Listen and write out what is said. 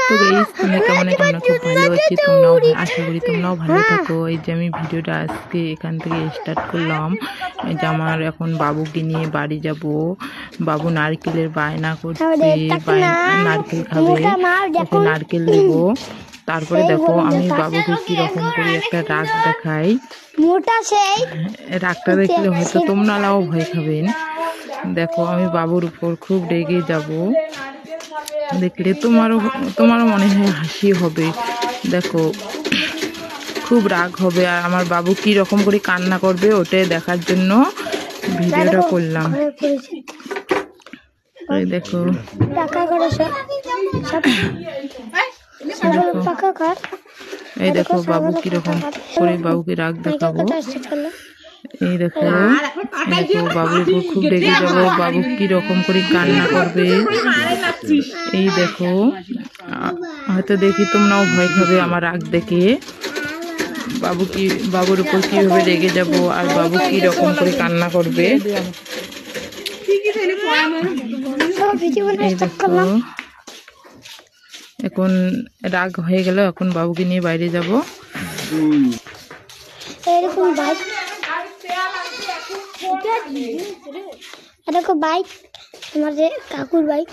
তো গাইস তোমরা কেমন আছো? আমরা খুব ভালো আছি, তোমরাও আশা করি তোমরাও ভালো থাকো। এই যে আমি ভিডিওটা আজকে এখান থেকে স্টার্ট করলাম। এই যে আমার এখন বাবুকে নিয়ে বাড়ি যাব। বাবু নারকেলের বায়না করছে, নারকেল খাবে, ওকে নারকেল দেব। তারপরে দেখো আমি বাবুকে কিরকম করে একটা রাগ দেখাই। রাগটা দেখলে হয়তো তোমরাও ভয় খাবেন। দেখো আমি বাবুর উপর খুব রেগে যাব, দেখলে তোমারও মনে হয় হাসি হবে। দেখো খুব রাগ হবে, আর আমার বাবু কি রকম করে কান্না করবে ওটাই দেখার জন্য ভিডিওটা করলাম। এই দেখো এই দেখো বাবু কিরকম করে বাবুকে রাগ দেখাবো। এই দেখো বাবুর উপর খুব রেগে যাবো, বাবু কি রকম করে কান্না করবে। এই দেখো হয়তো দেখি তোমরাও ভয় খাবে আমার রাগ দেখে। বাবুর উপর কিভাবে রেগে যাব আর বাবু কি রকম করে কান্না করবে। এই দেখো এখন রাগ হয়ে গেল, এখন বাবুকে নিয়ে বাইরে যাব। বাইক আমাদের কাকুর বাইক।